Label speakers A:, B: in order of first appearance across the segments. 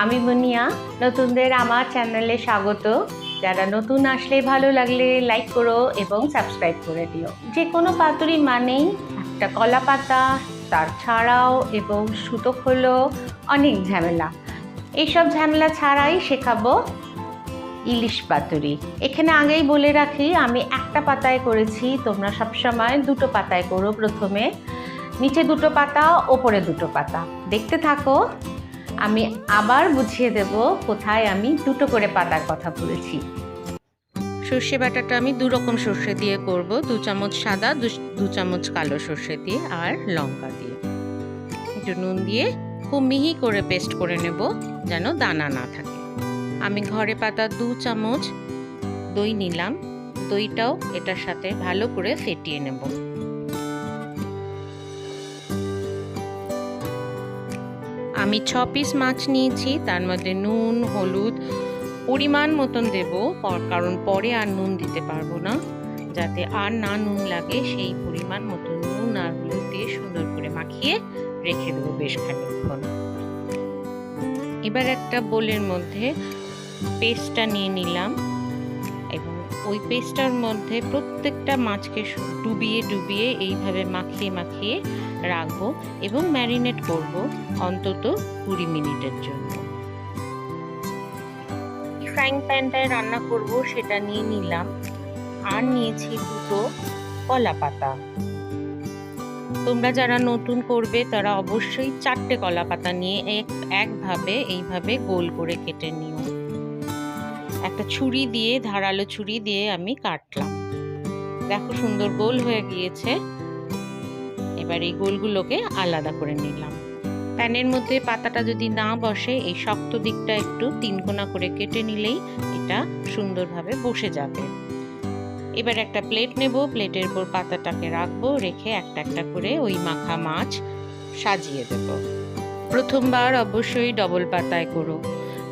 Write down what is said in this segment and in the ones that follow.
A: আমি মুনিয়া, নতুনদের আমার চ্যানেলে স্বাগত। যারা নতুন আসলে ভালো লাগলে লাইক করো এবং সাবস্ক্রাইব করে দিও। যে কোনো পাতুরি মানেই একটা কলা পাতা, তার ছাড়াও এবং সুতো খোলো, অনেক ঝামেলা। এইসব ঝামেলা ছাড়াই শেখাবো ইলিশ পাতুরি। এখানে আগেই বলে রাখি, আমি একটা পাতায় করেছি, তোমরা সবসময় দুটো পাতায় করো। প্রথমে নিচে দুটো পাতা, ওপরে দুটো পাতা। দেখতে থাকো, আমি আবার বুঝিয়ে দেব কোথায় আমি দুটো করে পাতার কথা বলেছি। সর্ষে বাটাটা আমি দু রকম সর্ষে দিয়ে করব, 2 চামচ সাদা, 2 চামচ কালো সর্ষে দিয়ে আর লঙ্কা দিয়ে। একটু নুন দিয়ে খুব মিহি করে পেস্ট করে নেব, যেন দানা না থাকে। আমি ঘরে পাতা 2 চামচ দই নিলাম, দইটাও এটার সাথে ভালো করে ফেটিয়ে নেব। আমি 6 পিস মাছ নিয়েছি, তার মধ্যে নুন হলুদ পরিমাণ মতন দেব, কারণ পরে আর নুন দিতে পারবো না। যাতে আর না নুন লাগে সেই পরিমাণ মতন নুন আর হলুদ দিয়ে সুন্দর করে মাখিয়ে রেখে দেবো বেশ খানিকক্ষণ। এবার একটা বোলের মধ্যে পেস্টটা নিয়ে নিলাম এবং ওই পেস্টটার মধ্যে প্রত্যেকটা মাছকে ডুবিয়ে ডুবিয়ে এইভাবে মাখিয়ে মাখিয়ে রাখবো এবং ম্যারিনেট করব অন্তত 20 মিনিটের জন্য। ফ্রাইং প্যানটায় রান্না করব সেটা নিয়ে নিলাম, আর নিয়েছি দুটো কলা পাতা। তোমরা যারা নতুন করবে তারা অবশ্যই 4টে কলা পাতা নিয়ে একভাবে এইভাবে গোল করে কেটে নিও। একটা ছুরি দিয়ে, ধারালো ছুরি দিয়ে আমি কাটলাম। দেখো সুন্দর গোল হয়ে গিয়েছে। এবার এই গোলগুলোকে আলাদা করে নিলাম। প্যানের মধ্যে পাতাটা যদি না বসে, এই শক্ত দিকটা একটু 3 কোনা করে কেটে নিলেই এটা সুন্দরভাবে বসে যাবে। এবার একটা প্লেট নেব, প্লেটের উপর পাতাটাকে রাখবো, রেখে একটা একটা করে ওই মাখা মাছ সাজিয়ে দেব। প্রথমবার অবশ্যই ডবল পাতায় করো।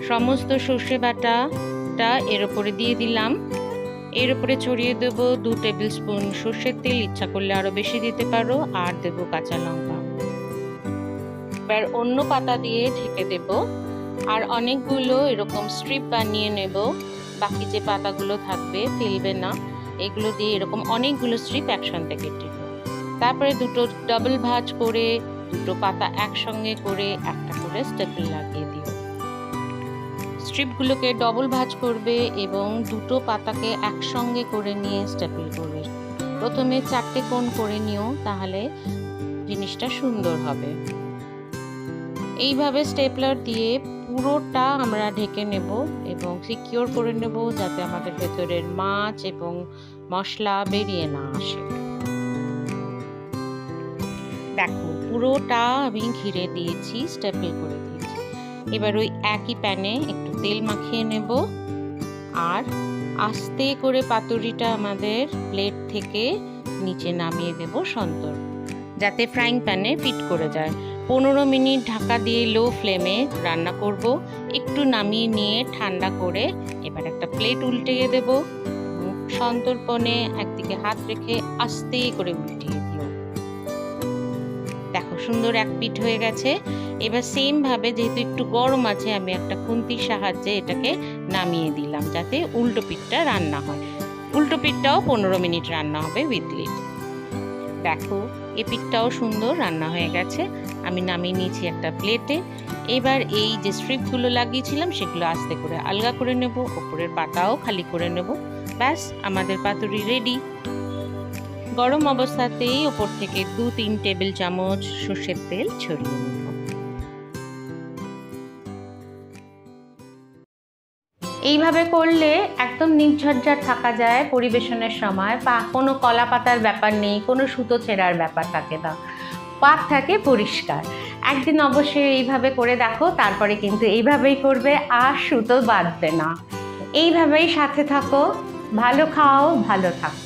A: সমস্ত সর্ষে বাটাটা এর উপরে দিয়ে দিলাম। এর উপরে ছড়িয়ে দেব 2 টেবিল স্পুন সর্ষের তেল, ইচ্ছা করলে আরো বেশি দিতে পারো, আর দেব কাঁচা লঙ্কা। এবার অন্য পাতা দিয়ে ঢেকে দেব, আর অনেকগুলো এরকম স্ট্রিপ বানিয়ে নেব। বাকি যে পাতাগুলো থাকবে ফেলবে না, এগুলো দিয়ে এরকম অনেকগুলো স্ট্রিপ একসঙ্গে কেটে নেব। তারপরে দুটো ডাবল ভাঁজ করে দুটো পাতা একসঙ্গে করে একটা করে স্টেপল লাগিয়ে দিও। স্ট্রিপগুলোকে ডবল ভাঁজ করবে এবং দুটো পাতাকে একসঙ্গে করে নিয়ে স্টেপল করবে। প্রথমে 4টে কোণ করে নিও, তাহলে জিনিসটা সুন্দর হবে। এইভাবে স্টেপলার দিয়ে পুরোটা আমরা ঢেকে নেব এবং সিকিউর করে নেব, যাতে আমাদের ভেতরের মাছ এবং মশলা বেরিয়ে না আসে। দেখো পুরোটা আমি ঘিরে দিয়েছি, স্টেপল করে দিয়েছি। এবার ওই একই প্যানে একটু তেল মাখিয়ে নেব, আর আস্তে করে পাতুরিটা আমাদের প্লেট থেকে নিচে নামিয়ে দেব সন্তর, যাতে ফ্রাইং প্যানে ফিট করে যায়। 15 মিনিট ঢাকা দিয়ে লো ফ্লেমে রান্না করব। একটু নামিয়ে নিয়ে ঠান্ডা করে এবার একটা প্লেট উল্টিয়ে দেব। সন্তর্পণে একদিকে হাত রেখে আস্তে করে উল্টিয়ে দিও। দেখো সুন্দর এক পিঠ হয়ে গেছে। এবার সেম ভাবে, যেহেতু একটু গরম আছে, আমি একটা খুন্তির সাহায্যে এটাকে নামিয়ে দিলাম, যাতে উল্টো পিঠটা রান্না হয়। উল্টো পিঠটাও 15 মিনিট রান্না হবে উইথ লিড। দেখো এই পিঠটাও সুন্দর রান্না হয়ে গেছে। আমি নামিয়ে নিয়েছি একটা প্লেটে। এবার এই যে স্ট্রিপগুলো লাগিয়েছিলাম সেগুলো আস্তে করে আলগা করে নেব, ওপরের পাতাও খালি করে নেব। ব্যাস, আমাদের পাতুরি রেডি। গরম অবস্থাতেই ওপর থেকে 2-3 টেবিল চামচ সর্ষের তেল ছড়িয়ে নেব। এইভাবে করলে একদম নির্ঝঞ্ঝাট থাকা যায় পরিবেশনের সময়। কোনো কলা পাতার ব্যাপার নেই, কোনো সুতো ছেঁড়ার ব্যাপার থাকে না, পাত থাকে পরিষ্কার। একদিন অবশ্যই এইভাবে করে দেখো, তারপরে কিন্তু এইভাবেই করবে, আর সুতো বাঁধবে না। এইভাবেই সাথে থাকো, ভালো খাও, ভালো থাকো।